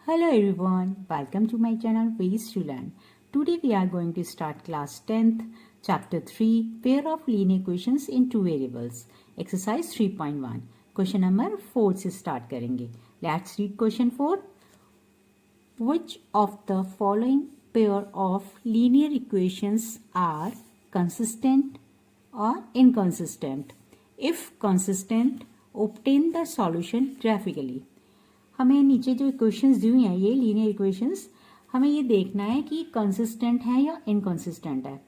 Hello everyone, welcome to my channel Ways to Learn. Today we are going to start class 10th, chapter 3, pair of linear equations in two variables. Exercise 3.1. Question number 4 से start करेंगे. Let's read question 4. Which of the following pair of linear equations are consistent or inconsistent? If consistent, obtain the solution graphically. हमें नीचे जो equations दी हुई हैं ये linear equations, हमें ये देखना है कि कंसिस्टेंट है या इनकंसिस्टेंट है.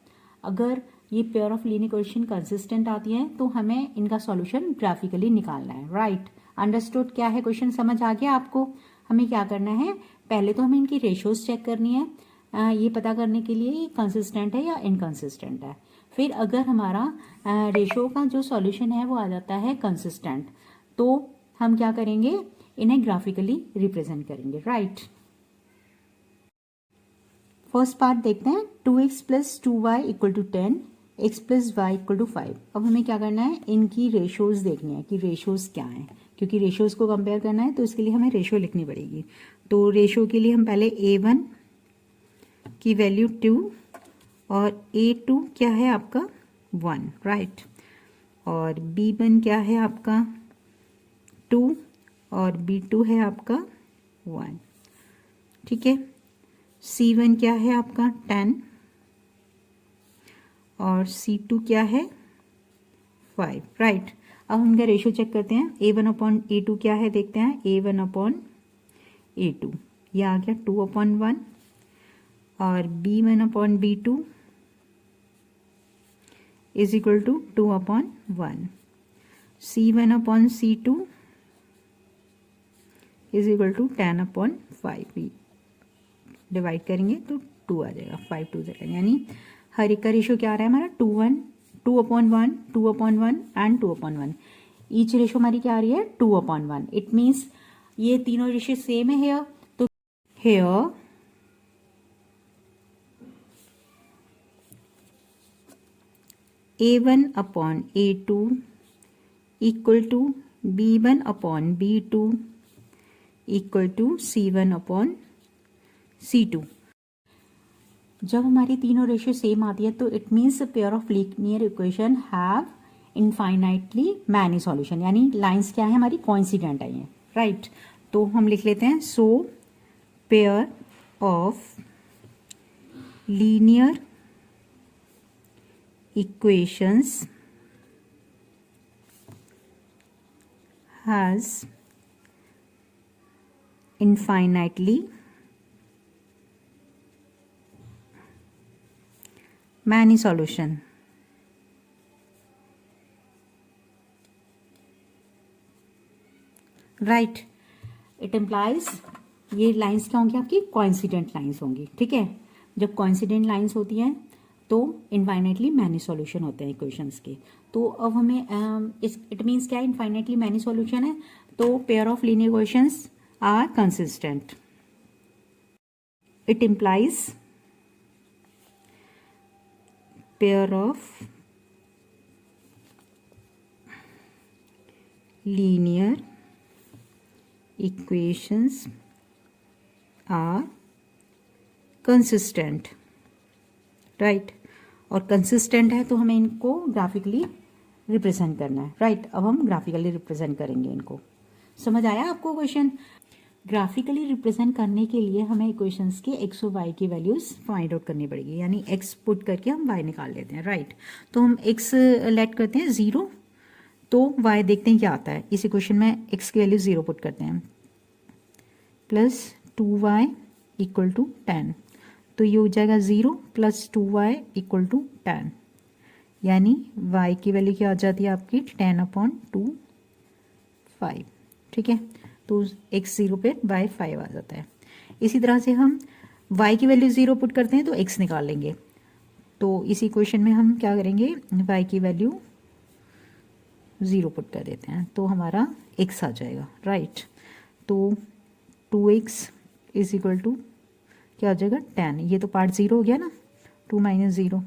अगर ये pair of linear equation consistent आती है तो हमें इनका सॉल्यूशन ग्राफिकली निकालना है. Right, understood. क्या है क्वेश्चन, समझ आ गया आपको? हमें क्या करना है, पहले तो हमें इनकी रेशियोज चेक करनी है, ये पता करने के लिए ये कंसिस्टेंट है या इनकंसिस्टेंट है. फिर अगर हमारा रेशियो का जो सॉल्यूशन है वो आ जाता है कंसिस्टेंट, तो हम क्या करेंगे, इन्हें ग्राफिकली रिप्रेजेंट करेंगे. राइट, फर्स्ट पार्ट देखते हैं. 2x plus 2y equal to 10, x plus y equal to 5. अब हमें क्या करना है, इनकी रेशियोज देखनी है कि रेशियोज क्या हैं, क्योंकि रेशियोज को कंपेयर करना है तो इसके लिए हमें रेशियो लिखनी पड़ेगी. तो रेशियो के लिए हम पहले a1 की वैल्यू 2 और a2 क्या है आपका 1. राइट, और b1 क्या है आपका 2 और b2 है आपका 1. ठीक है, c1 क्या है आपका 10 और c2 क्या है 5. राइट, अब हम इनका रेशियो चेक करते हैं. a1 अपॉन a2 क्या है देखते हैं. a1 अपॉन a2 ये आ गया 2 अपॉन 1 और b1 upon b2 is equal to 2 upon 1. c1 upon c2 is equal to 10 upon 5. Divide करेंगे तो 2 आ जाएगा, 5 2 जाएगा, यानी हर एक का रेशियो क्या आ रहा है हमारा 2 upon 1, 2 upon 1 and 2 upon 1. Each ratio हमारी क्या आ रही है 2 अपॉन 1. इट मीन्स ये तीनों रेशियो सेम है हेयर, तो here a1 upon a2 equal to b1 upon b2 equal to c1 upon c2. जब हमारी तीनों रेशियो सेम आती है तो it means pair of linear equation have infinitely many solution, यानी लाइंस क्या है हमारी कोइंसिडेंट आई हैं. राइट, तो हम लिख लेते हैं. So pair of linear equations has infinitely many solution. Right, it implies ये लाइंस क्या होंगी आपकी कोइंसिडेंट लाइंस होंगी. ठीक है, जब कोइंसिडेंट लाइंस होती हैं तो इनफाइनाइटली मैनी सॉल्यूशन होते हैं इक्वेशंस के. तो अब हमें इट मीन्स क्या है, इनफाइनाइटली मैनी सॉल्यूशन है तो pair of linear equations are consistent. It implies pair of linear equations are consistent. Right, और consistent है तो हमें इनको ग्राफिकली रिप्रेजेंट करना है. राइट, अब हम ग्राफिकली रिप्रेजेंट करेंगे इनको. समझ आया आपको क्वेश्चन? ग्राफिकली रिप्रेजेंट करने के लिए हमें इक्वेशंस के एक्स और वाई की वैल्यूज फाइंड आउट करनी पड़ेगी, यानी एक्स पुट करके हम वाई निकाल लेते हैं. राइट, तो हम एक्स लेट करते हैं 0, तो वाई देखते हैं क्या आता है. इस इक्वेशन में एक्स की वैल्यू 0 पुट करते हैं, प्लस 2y इक्वल टू 10, तो ये हो जाएगा 0 प्लस 2y इक्वल टू 10, यानी y की वैल्यू क्या आ जाती है आपकी 10 अपॉन 2 5. ठीक है, तो x 0 पे y 5 आ जाता है. इसी तरह से हम y की वैल्यू 0 पुट करते हैं तो x निकाल लेंगे. तो इसी क्वेश्चन में हम क्या करेंगे, y की वैल्यू 0 पुट कर देते हैं तो हमारा x आ जाएगा. राइट, तो 2x इज इक्वल टू क्या आ जाएगा 10. ये तो पार्ट 0 हो गया ना, 2 minus 0,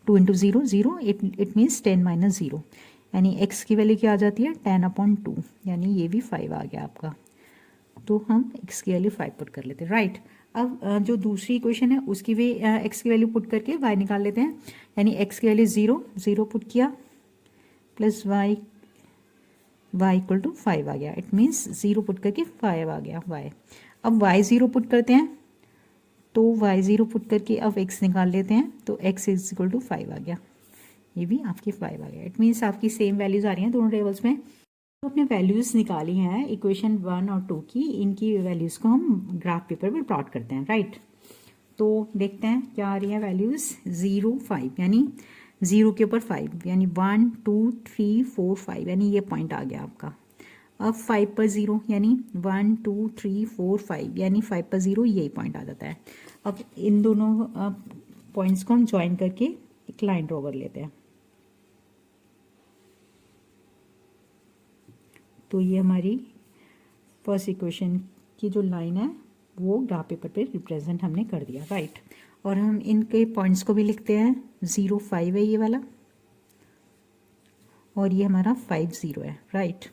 2 into 0 0, it means 10 minus 0, यानी x की वैल्यू क्या आ जाती है 10 अपॉन 2, यानी ये भी 5 आ गया आपका. तो हम x की वैल्यू 5 पुट कर लेते हैं, राइट। अब जो दूसरी इक्वेशन है उसकी भी x की वैल्यू पुट करके y निकाल लेते हैं, यानी x की वैल्यू 0 पुट किया प्लस y इक्वल टू 5 आ गया। इट मीन्स 0 पुट करके 5 आ गया y। अब y 0 पुट करते हैं, तो y 0 पुट करके अब x निकाल लेते हैं, तो x इज इक्वल टू 5 आ गया। ये भी आपकी 5 आ गया। इट मीन्स आपकी सेम वैल्यूज आ रही हैं दोनों टेबल्स में। तो अपने वैल्यूज़ निकाली हैं इक्वेशन 1 और 2 की, इनकी वैल्यूज़ को हम ग्राफ पेपर पर प्लॉट करते हैं, राइट। तो देखते हैं क्या आ रही है वैल्यूज़। 0 5 यानी 0 के ऊपर 5 यानी 1 2 3 4 5 यानी ये पॉइंट आ गया आपका। अब 5 पर 0 यानी 1 2 3 4 5 यानी 5 पर 0 यही पॉइंट आ जाता है। अब इन दोनों पॉइंट्स को हम ज्वाइन करके एक लाइन ड्रॉ कर लेते हैं। तो ये हमारी फर्स्ट इक्वेशन की जो लाइन है वो ग्राफ पेपर पे रिप्रेजेंट हमने कर दिया, राइट। और हम इनके पॉइंट्स को भी लिखते हैं। 0 5 है ये वाला, और ये हमारा 5 0 है, राइट।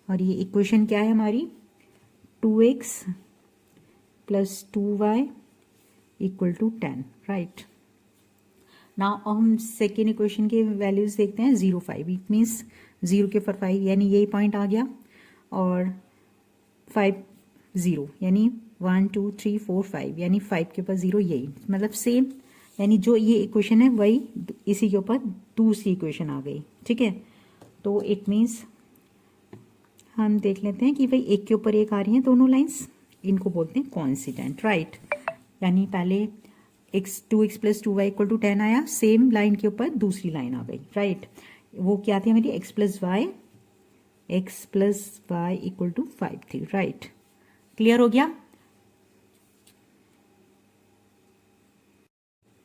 और ये इक्वेशन क्या है हमारी, 2x plus 2y equal to 10, right. Now हम सेकेंड इक्वेशन के वैल्यूज देखते हैं। 0 5 इट मीन्स 0 के ऊपर 5 यानी यही पॉइंट आ गया, और 5 0 यानी 1 2 3 4 5 यानी 5 के ऊपर 0 यही, मतलब सेम, यानी जो ये इक्वेशन है वही इसी के ऊपर दूसरी इक्वेशन आ गई, ठीक है। तो इट मीन्स हम देख लेते हैं कि भाई एक के ऊपर एक आ रही हैं दोनों लाइंस, इनको बोलते हैं कोइंसिडेंट, राइट। यानी पहले x plus 2y equal to 10 आया, सेम लाइन के ऊपर दूसरी लाइन आ गई, राइट। वो क्या थी हमारी x plus y equal to 5 थी, राइट। क्लियर हो गया।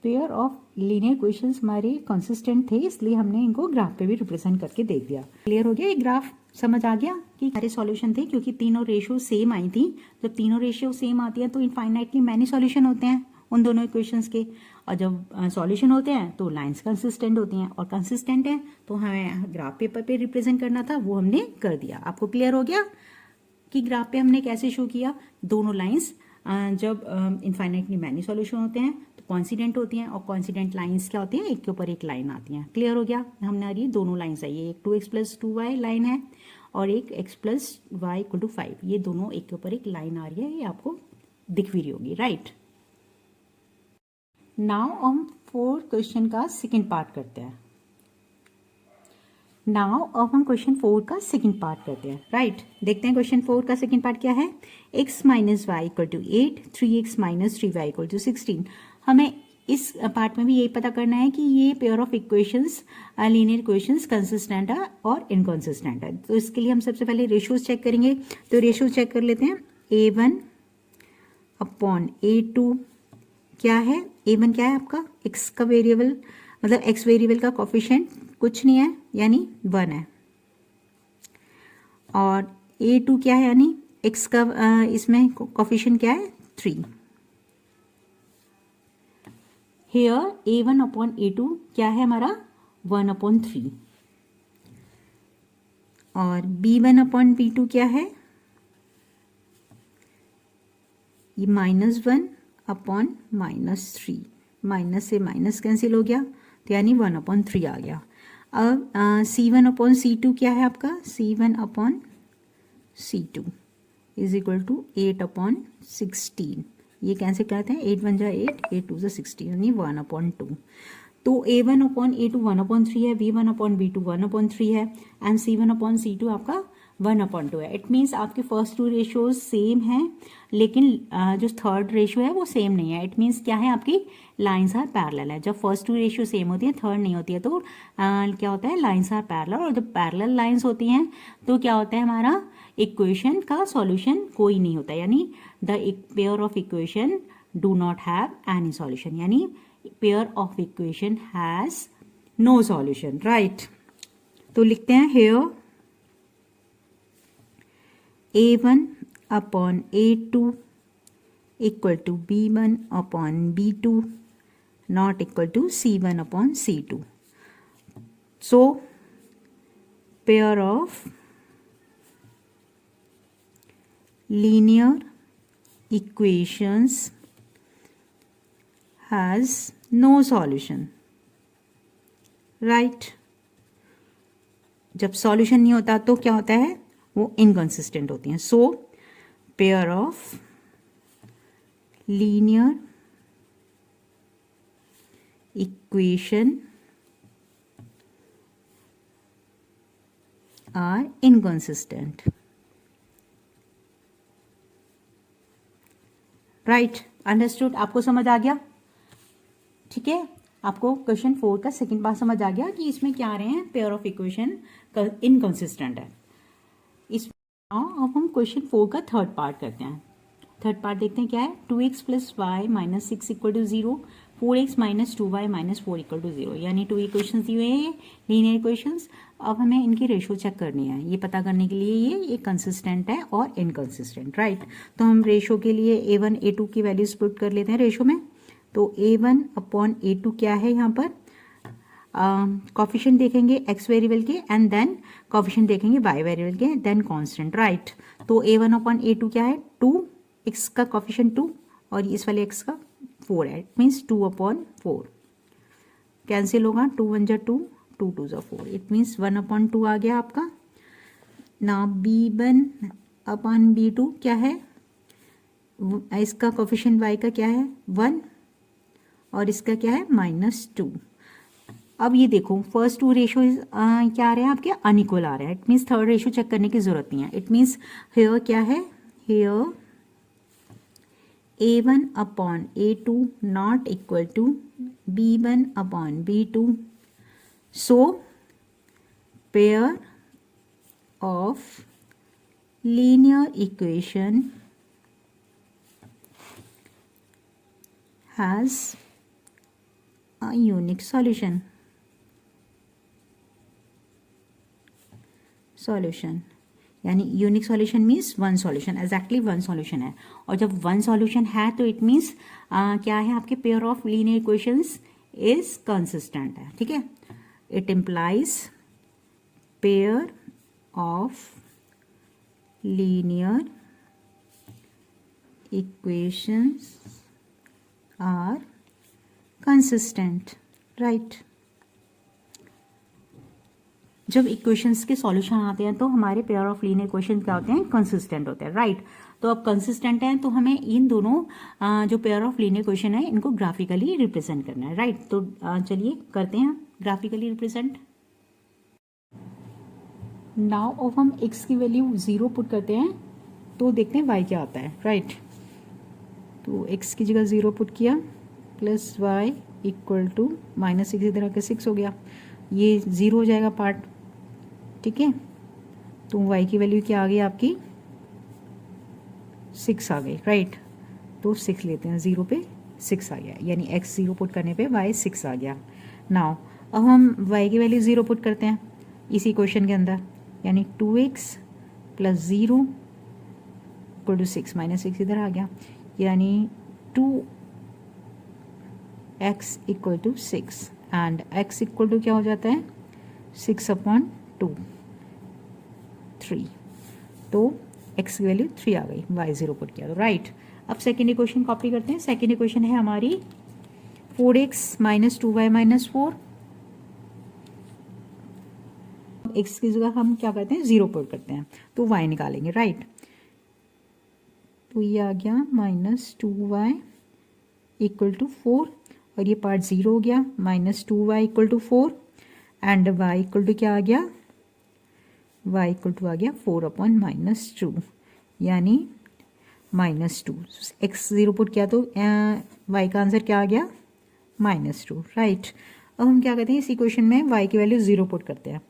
पेयर ऑफ लीनियर इक्वेशंस हमारे कंसिस्टेंट थे, इसलिए हमने इनको ग्राफ पे भी रिप्रेजेंट करके देख दिया। क्लियर हो गया, ये ग्राफ समझ आ गया कि सारे सॉल्यूशन थे, क्योंकि तीनों रेशियो सेम आई थी। जब तीनों रेशियो सेम आती है तो इनफाइनाइटली मैनी सॉल्यूशन होते हैं उन दोनों इक्वेशंस के, और जब सॉल्यूशन होते हैं तो लाइंस कंसिस्टेंट होती हैं, और कंसिस्टेंट है तो हमें ग्राफ पेपर पे रिप्रेजेंट करना था, वो हमने कर दिया। आपको क्लियर हो गया कि ग्राफ पे हमने कैसे शो किया। दोनों लाइंस जब इनफाइनाइटली मैनी सॉल्यूशन होते हैं तो कॉन्सिडेंट होती हैं, और कॉन्सिडेंट लाइंस क्या होती हैं, एक के ऊपर एक लाइन आती हैं। क्लियर हो गया। हमने आ रही दोनों लाइंस है, ये एक 2x प्लस 2y लाइन है और एक x plus y equal to 5, ये दोनों एक के ऊपर एक लाइन आ रही है, ये आपको दिख भी रही होगी, राइट। नाउ हम 4 क्वेश्चन का सेकंड पार्ट करते हैं। नाउ अब हम क्वेश्चन 4 का सेकंड पार्ट करते हैं, राइट। देखते हैं क्वेश्चन 4 का सेकंड पार्ट क्या है। x minus y equal to 8, 3x minus 3y equal to 16। हमें इस पार्ट में भी यही पता करना है कि ये pair of equations linear equations consistent है और इनकंसिस्टेंट है। तो इसके लिए हम सबसे पहले रेशियोज चेक करेंगे। तो रेशियोज चेक कर लेते हैं। a1 अपॉन a2 क्या है, a1 क्या है आपका x का वेरिएबल, मतलब x वेरिएबल का कोफिशिएंट कुछ नहीं है यानी 1 है, और a2 क्या है यानी x का इसमें कोफिशिएंट क्या है 3। हियर a1 अपॉन a2 क्या है हमारा 1 अपॉन 3, और b1 अपॉन b2 क्या है ये -1 अपॉन -3, माइनस से माइनस कैंसिल हो गया तो यानी 1 अपॉन 3 आ गया। अब c1 अपॉन c2 क्या है आपका, c1 upon c2 is equal to 8 upon 16। ये कैंसिल करते हैं, 8 1 जा 8, 8 2 जा 16 यानी 1 अपॉन 2। तो a1 अपॉन a2 1 अपॉन 3 है, b1 अपॉन b2 1 अपॉन 3 है, एंड c1 अपॉन c2 आपका 1 अपॉन 2 है। इट मीन्स आपके फर्स्ट 2 रेशियोज सेम हैं, लेकिन जो थर्ड रेशियो है वो सेम नहीं है। इट मीन्स क्या है, आपकी लाइंस आर पैरेलल है। जब फर्स्ट 2 रेशियो सेम होती है, थर्ड नहीं होती है, तो क्या होता है लाइंस आर पैरेलल, और जब पैरेलल लाइंस होती हैं तो क्या होता है हमारा इक्वेशन का सॉल्यूशन कोई नहीं होता, यानी the pair of equation do not have any solution, यानी pair of equation has no solution, right. तो लिखते हैं here a1 upon a2 equal to b1 upon b2 not equal to c1 upon c2। So pair of linear equations has no solution, right? जब solution नहीं होता तो क्या होता है, वो इनकंसिस्टेंट होती हैं. So pair of linear equation are inconsistent, right? Understood? आपको समझ आ गया? ठीक है, आपको क्वेश्चन 4 का सेकंड पार्ट समझ आ गया कि इसमें क्या आ रहे हैं, पेयर ऑफ इक्वेशन इनकंसिस्टेंट है. अब हम क्वेश्चन 4 का थर्ड पार्ट करते हैं. थर्ड पार्ट देखते हैं क्या है. 2x plus y minus 6 equal to 0, 4x minus 2y minus 4 equal to 0. यानी 2 इक्वेशन दिए हुए हैं, लीनियर इक्वेशंस. अब हमें इनकी रेशो चेक करनी है. ये पता करने के लिए ये कंसिस्टेंट है और इनकंसिस्टेंट, राइट? तो हम रेशो के लिए a1 a2 की वैल्यूज पुट कर लेते हैं रेशो में. तो a1 अपॉन a2 क्या है यहाँ पर, कॉफिशिएंट देखेंगे x वेरिएबल के, एंड देन कॉफिशिएंट देखेंगे y वेरिएबल के, देन कांस्टेंट, राइट? तो a1 अपॉन a2 क्या है, 2, x का कॉफिशिएंट 2 और इस वाले x का 4 है. इट मीन्स 2 अपॉन 4 कैंसिल होगा. 2 1 जा 2, 2 2 जा 4. इट मीन्स 1 अपॉन 2 आ गया आपका. ना b1 अपॉन b2 क्या है, इसका कॉफिशिएंट y का क्या है 1 और इसका क्या है -2. अब ये देखो फर्स्ट 2 रेशो क्या आ रहे हैं आपके, अनइक्वल आ रहे हैं. It means third ratio check करने की जरूरत नहीं है. इट मीन्स हेयर क्या है, here a1 upon a2 not equal to b1 upon b2. So pair of linear equation has a unique solution. यानी unique solution means one solution, exactly one solution है. और जब वन सॉल्यूशन है तो it means क्या है, आपके pair of linear equations is consistent है. ठीक है, it implies pair of linear equations are consistent, right? जब इक्वेशंस के सॉल्यूशन आते हैं तो हमारे पेयर ऑफ लीनियर इक्वेशन क्या होते हैं, कंसिस्टेंट होते हैं, राइट? तो अब कंसिस्टेंट हैं तो हमें इन दोनों जो पेयर ऑफ लीनियर इक्वेशन है इनको ग्राफिकली रिप्रेजेंट करना है, राइट? तो चलिए करते हैं ग्राफिकली रिप्रेजेंट. नाउ अब हम x की वैल्यू 0 पुट करते हैं तो देखते हैं y क्या आता है, राइट? तो x की जगह 0 पुट किया, प्लस y इक्वल टू -6 इधर आके 6 हो गया. ये 0 हो जाएगा पार्ट, ठीक है? तो y की वैल्यू क्या आ गई आपकी, 6 आ गई, राइट? तो 6 लेते हैं, 0 पे 6 आ गया, यानी x 0 पुट करने पे y 6 आ गया. नाउ अब हम y की वैल्यू 0 पुट करते हैं इसी क्वेश्चन के अंदर, यानी 2x प्लस 0 इक्वल टू 6, -6 इधर आ गया, यानी 2x equal to 6 and x equal to क्या हो जाता है, 6 अपॉन 2, 3. तो x की वैल्यू 3 आ गई, y 0 पुट किया तो, राइट? अब सेकेंड इक्वेशन कॉपी करते हैं. सेकेंड इक्वेशन है हमारी 4x minus 2y minus 4. x की जगह हम क्या करते हैं, 0 पुट करते हैं तो y निकालेंगे, राइट? तो ये आ गया -2y इक्वल टू 4 और ये पार्ट 0 हो गया, -2y equal to 4 and y equal to क्या आ गया, y इक्वल टू आ गया 4 अपॉन -2, यानी -2. x 0 पुट किया तो y का आंसर क्या आ गया, -2, राइट? अब हम क्या करते हैं, इस इक्वेशन में y की वैल्यू 0 पुट करते हैं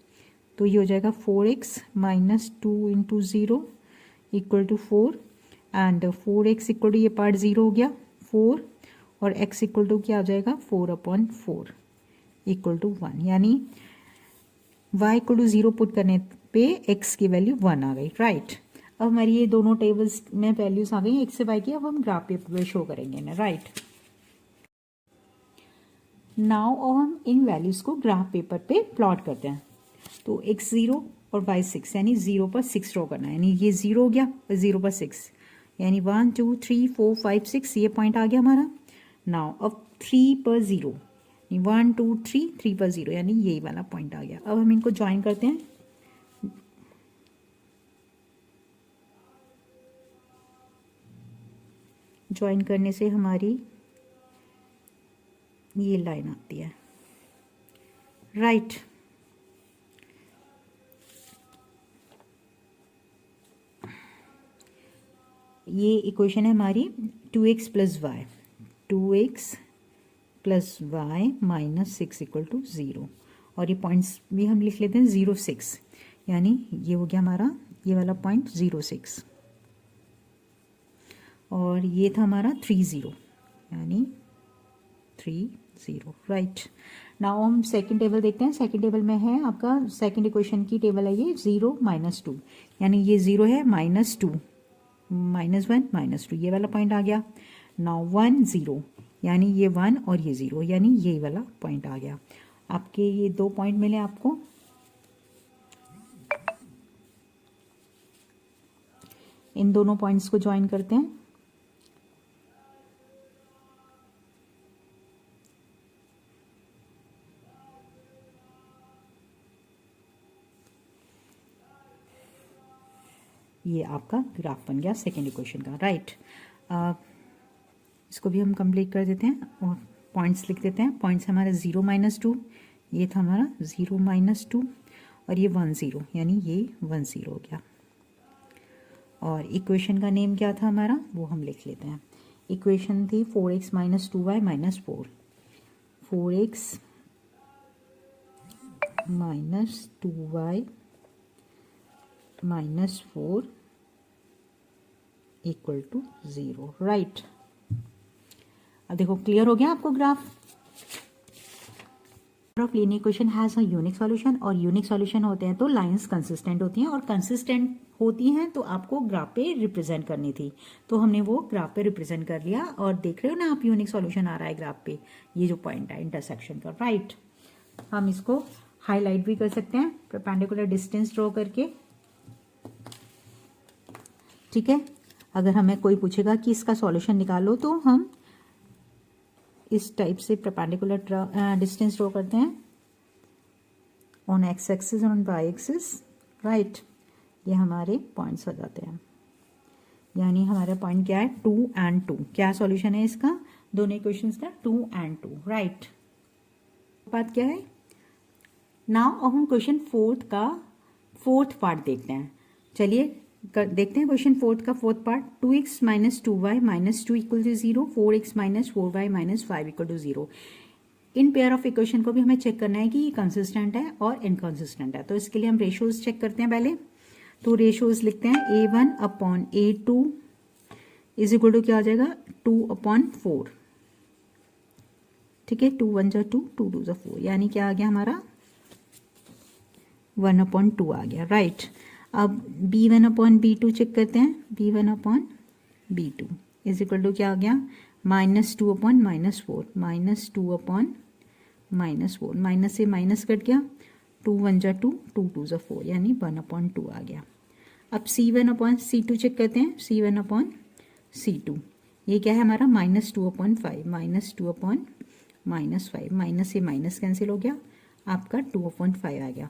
तो ये हो जाएगा 4x minus 2 into 0 equal to 4 and 4x equal to ये पार्ट 0 हो गया 4 और x इक्वल टू क्या आ जाएगा 4 अपॉन 4 इक्वल टू 1, यानी y इक्वल टू 0 पुट करने पे x की वैल्यू 1 आ गई, राइट? अब हमारी ये दोनों टेबल्स में वैल्यूज आ गई x से y की. अब हम ग्राफ पेपर पे शो करेंगे ना, राइट? नाउ अब हम इन वैल्यूज को ग्राफ पेपर पे प्लॉट करते हैं. तो x0 और y 6, यानी 0 पर 6 ड्रॉ करना है, यानी ये 0 हो गया और 0 पर 6, यानी 1 2 3 4 5 6 ये पॉइंट आ गया हमारा। नाउ अब 3 पर 0, 1 2 3 3 पर 0, यानी यही वाला पॉइंट आ गया। अब हम इनको ज्वाइन करते हैं। ज्वाइन करने से हमारी ये लाइन आती है, राइट। ये इक्वेशन है हमारी 2x plus y, 2x plus y minus 6 equal to 0, और ये पॉइंट्स भी हम लिख लेते हैं 0 6, यानी ये हो गया हमारा ये वाला पॉइंट 0 6, और ये था हमारा 3 0, यानी 3 0, राइट। नाउ हम सेकंड टेबल देखते हैं। सेकंड टेबल में है आपका सेकंड इक्वेशन की टेबल है ये 0 -2, यानी ये 0 है -2 -1 -2, ये वाला पॉइंट आ गया। नाउ 1 0, यानी ये 1 और ये 0, यानी ये वाला पॉइंट आ गया। आपके ये 2 पॉइंट मिले आपको। इन दोनों पॉइंट्स को ज्वाइन करते हैं। ये आपका ग्राफ बन गया सेकेंड इक्वेशन का, राइट। इसको भी हम कंप्लीट कर देते हैं और पॉइंट्स लिख देते हैं। पॉइंट्स हमारे 0 -2, ये था हमारा 0 -2, और ये 1 0, यानी ये 1 0 हो गया। और इक्वेशन का नेम क्या था हमारा, वो हम लिख लेते हैं। इक्वेशन थी 4x - 2y - 4, 4x - 2y -4 equal to 0, right. अब देखो क्लियर हो गया आपको graph. Of linear equation has a unique solution, और यूनिक सॉल्यूशन होते हैं तो लाइंस कंसिस्टेंट होती हैं, और कंसिस्टेंट होती हैं तो आपको ग्राफ पे रिप्रेजेंट करनी थी, तो हमने वो ग्राफ पे रिप्रेजेंट कर लिया। और देख रहे हो ना आप, यूनिक सॉल्यूशन आ रहा है ग्राफ पे, ये जो पॉइंट है इंटरसेक्शन का, राइट। हम इसको हाईलाइट भी कर सकते हैं परपेंडिकुलर डिस्टेंस ड्रॉ करके, ठीक है। अगर हमें कोई पूछेगा कि इसका सॉल्यूशन निकालो, तो हम इस टाइप से परपेंडिकुलर डिस्टेंस ड्रॉ करते हैं ऑन एक्स एक्सिस और ऑन वाई एक्सिस, राइट। ये हमारे पॉइंट्स हो जाते हैं, यानी हमारा पॉइंट क्या है 2 and 2। क्या सॉल्यूशन है इसका, दोनों इक्वेशंस का 2 and 2, राइट। बात क्या है नाउ, अब हम क्वेश्चन फोर्थ का फोर्थ पार्ट देखते हैं। चलिए देखते हैं क्वेश्चन फोर्थ का fourth part. 2x - 2y - 2 equal to 0, 4x - 4y - 5 equal to 0। इन पेयर ऑफ इक्वेशन को भी हमें चेक करना है कि ये कंसिस्टेंट है और इनकंसिस्टेंट है, तो इसके लिए हम रेशियोज चेक करते हैं पहले। तो रेशियोज लिखते हैं A1/A2 इज इक्वल टू क्या आ जाएगा 2/4, ठीक है। 2 1 जा 2, 2 2 जा 4, यानी क्या आ गया हमारा 1/2 आ गया, राइट। अब B1/B2 चेक करते हैं। B1/B2 इज इक्वल टू क्या आ गया -2/-4, -2/-4, माइनस से माइनस कट गया, 2 1 जा 2, 2 2 जा 4, यानी 1/2 आ गया। अब C1/C2 चेक करते हैं। C1/C2 ये क्या है हमारा -2/5, -2/-5, माइनस से माइनस कैंसिल हो गया, आपका 2/5 आ गया।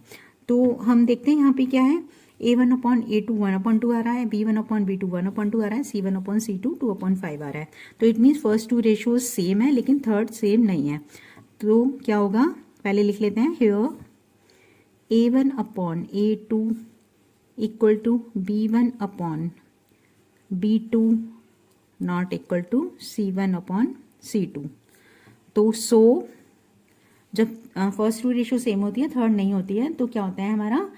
तो हम देखते हैं यहाँ पे क्या है, A1/A2 1/2 आ रहा है, B1/B2 1/2 आ रहा है, C1/C2 2/5 आ रहा है। तो it means first two ratios same है, लेकिन थर्ड सेम नहीं है। तो क्या होगा, पहले लिख लेते हैं here A1/A2 equal to B1/B2 not equal to C1/C2। तो जब फर्स्ट टू रेशियो सेम होती है, थर्ड नहीं होती है, तो क्या होता है हमारा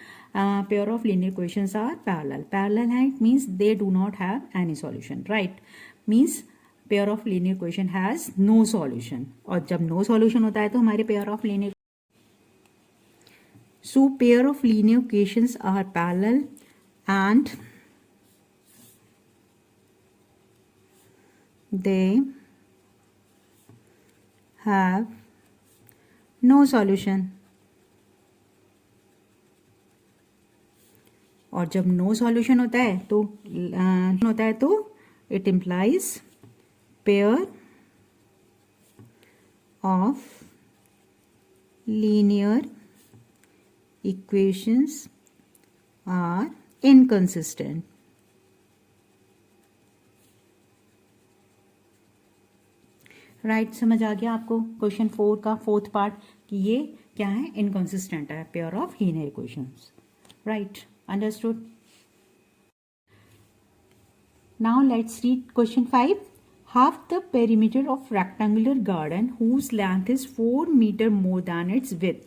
pair of linear equations are parallel है, it means they do not have any solution, right. Means pair of linear equation has no solution, और जब नो सॉल्यूशन होता है तो हमारे pair of linear pair of linear equations are parallel and they have no solution. और जब no solution होता है तो it implies pair of linear equations are inconsistent. Right, समझ आ गया आपको क्वेश्चन 4 का फोर्थ पार्ट कि ये क्या है, इनकंसिस्टेंट है, pair of linear equations. Right, understood. Now let's read question 5. Half the perimeter of rectangular garden whose length is 4 meter more than its width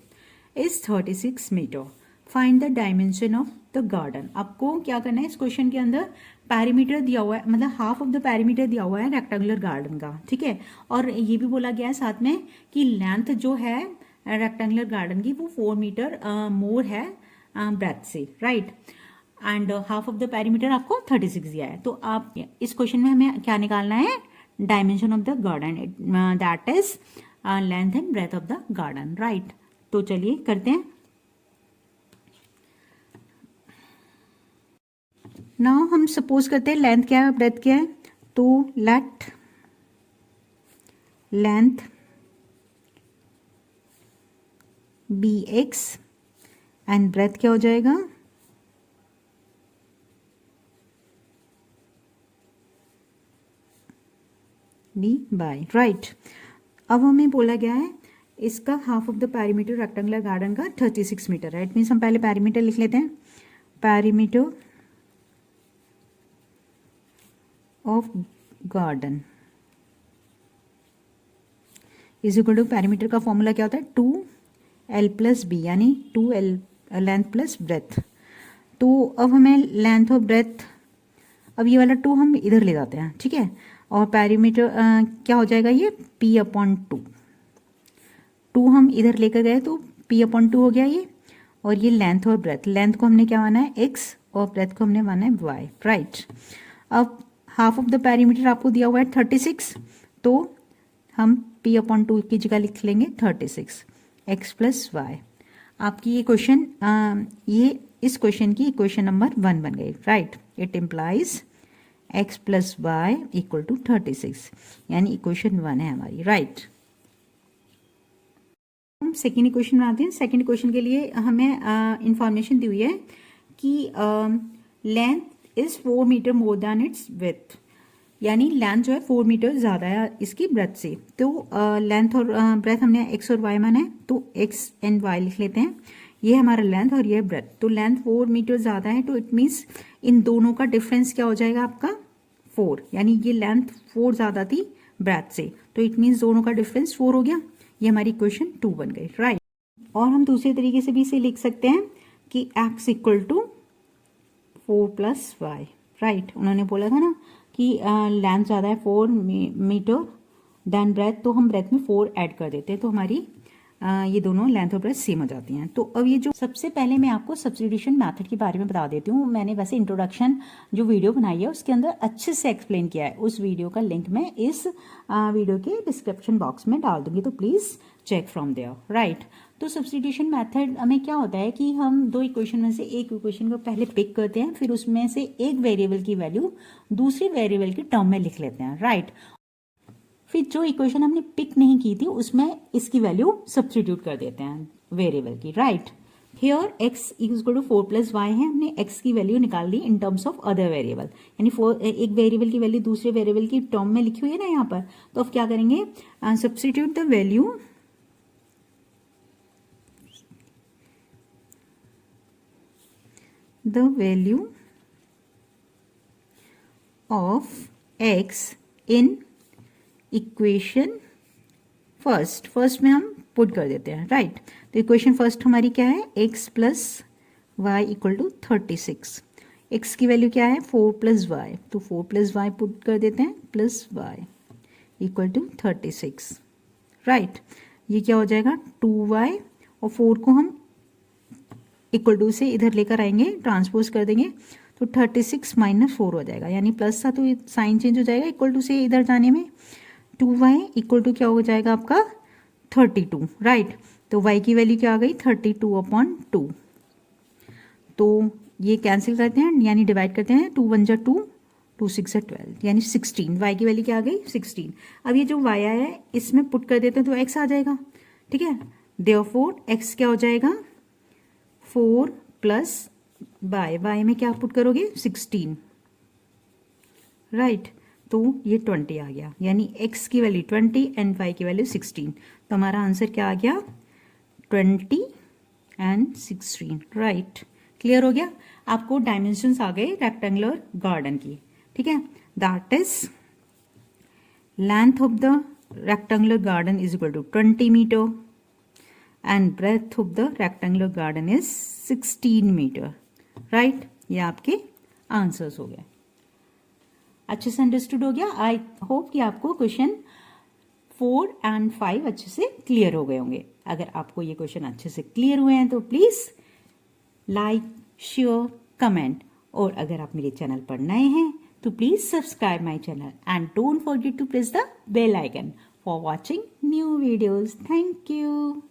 is 36 meter. Find the dimension of the garden. आपको क्या करना है इस question के अंदर, perimeter दिया हुआ है, मतलब हाफ ऑफ द पैरीमीटर दिया हुआ है रेक्टेंगुलर गार्डन का, ठीक है। और ये भी बोला गया है साथ में कि लेंथ जो है रेक्टेंगुलर गार्डन की वो 4 मीटर मोर है ब्रेथ से, right. And half of the perimeter आपको 36 दिया है। तो आप इस क्वेश्चन में हमें क्या निकालना है, dimension of the garden, that is length and breadth of the garden, right. तो चलिए करते हैं। नाउ हम सपोज करते हैं लेंथ क्या है, ब्रेथ क्या है। तो let length be x and breadth क्या हो जाएगा, बी बाय, राइट। अब हमें बोला गया है इसका half of the perimeter rectangular garden का 36 मीटर है। इट मीन्स हम पहले पैरीमीटर लिख लेते हैं, perimeter of garden is equal to, perimeter का फॉर्मूला क्या होता है, 2l प्लस बी, यानी 2l लेंथ प्लस ब्रेथ। तो अब हमें लेंथ और ब्रेथ, अब ये वाला 2 हम इधर ले जाते हैं, ठीक है। और पैरीमीटर क्या हो जाएगा, ये p/2, 2 हम इधर लेकर गए तो p/2 हो गया ये। और ये लेंथ और ब्रेथ, लेंथ को हमने क्या माना है x और ब्रेथ को हमने माना है y, राइट। अब हाफ ऑफ द पैरीमीटर आपको दिया हुआ है 36, तो हम p/2 की जगह लिख लेंगे 36 x प्लस y। आपकी ये क्वेश्चन ये इस क्वेश्चन की इक्वेशन नंबर 1 बन गई, right. It implies x plus y equal to 36, यानी इक्वेशन 1 है हमारी, राइट। हम सेकेंड इक्वेशन बनाते हैं। सेकेंड इक्वेशन के लिए हमें इंफॉर्मेशन दी हुई है कि length is 4 metre more than its width, यानी लेंथ जो है 4 मीटर ज़्यादा है इसकी ब्रेथ से। तो लेंथ और ब्रेथ हमने x और y माना है, तो x एंड y लिख लेते हैं। ये हमारा लेंथ और ये ब्रेथ, तो लेंथ 4 मीटर ज़्यादा है, तो इट मीन्स इन दोनों का डिफरेंस क्या हो जाएगा आपका 4, यानी ये लेंथ 4 ज़्यादा थी ब्रेथ से, तो इट मीन्स दोनों का डिफरेंस 4 हो गया। ये हमारी क्वेश्चन 2 बन गई, राइट। और हम दूसरे तरीके से भी इसे लिख सकते हैं कि x equal to 4 plus y, right. उन्होंने बोला था ना कि लेंथ ज़्यादा है 4 मीटर देन ब्रेथ, तो हम ब्रेथ में 4 ऐड कर देते हैं, तो हमारी ये दोनों लेंथ और ब्रेथ सेम हो जाती हैं। तो अब ये जो सबसे पहले मैं आपको सब्स्टिट्यूशन मेथड के बारे में बता देती हूँ। मैंने वैसे इंट्रोडक्शन जो वीडियो बनाई है उसके अंदर अच्छे से एक्सप्लेन किया है, उस वीडियो का लिंक मैं इस वीडियो के डिस्क्रिप्शन बॉक्स में डाल दूंगी, तो please check from there, right. तो सब्स्टिट्यूशन मेथड हमें क्या होता है कि हम दो इक्वेशन में से एक इक्वेशन को पहले पिक करते हैं, फिर उसमें से एक वेरिएबल की वैल्यू दूसरे वेरिएबल के टर्म में लिख लेते हैं, राइट। फिर जो इक्वेशन हमने पिक नहीं की थी उसमें इसकी वैल्यू सब्स्टिट्यूट कर देते हैं वेरिएबल की, right. Here x equal to 4 plus Y है, हमने x की वैल्यू निकाल ली in terms of other variable, यानी एक वेरिएबल की वैल्यू दूसरे वेरिएबल की टर्म में लिखी हुई है ना यहाँ पर। तो अब क्या करेंगे, substitute the value of x in equation first में हम पुट कर देते हैं, राइट। तो इक्वेशन फर्स्ट हमारी क्या है, x plus y equal to 36। x की वैल्यू क्या है 4 प्लस वाई, तो 4 प्लस वाई पुट कर देते हैं plus y equal to 36, right. ये क्या हो जाएगा 2y, और 4 को हम इक्वल टू से इधर लेकर आएंगे, ट्रांसपोज कर देंगे, तो 36 माइनस 4 हो जाएगा, यानी प्लस था तो साइन चेंज हो जाएगा इक्वल टू से इधर जाने में। 2y इक्वल टू क्या हो जाएगा आपका 32, राइट। तो y की वैल्यू क्या आ गई 32/2। तो ये कैंसिल करते हैं यानी डिवाइड करते हैं, 2 1 जा 2, 2 6 जा 12 यानी 16। y की वैल्यू क्या आ गई 16। अब ये जो y आया है इसमें पुट कर देते हैं तो x आ जाएगा, ठीक है। देयरफॉर x क्या हो जाएगा 4 प्लस y में क्या पुट करोगे 16, राइट। तो ये 20 आ गया, यानी x की वैल्यू 20 एंड y की वैल्यू 16। तो हमारा आंसर क्या आ गया 20 एंड 16, राइट। क्लियर हो गया। आपको डायमेंशंस आ गए रेक्टेंगुलर गार्डन की, ठीक है। That is length of the rectangular garden is equal to 20 metre and breadth of the rectangular garden is 16 metre, right. ये आपके आंसर्स हो गए। अच्छे से अंडरस्टूड हो गया। आई होप कि आपको क्वेश्चन 4 एंड 5 अच्छे से क्लियर हो गए होंगे। अगर आपको ये क्वेश्चन अच्छे से क्लियर हुए हैं तो प्लीज लाइक शेयर कमेंट, और अगर आप मेरे चैनल पर नए हैं तो please subscribe my channel and don't forget to press the bell icon for watching new videos. Thank you.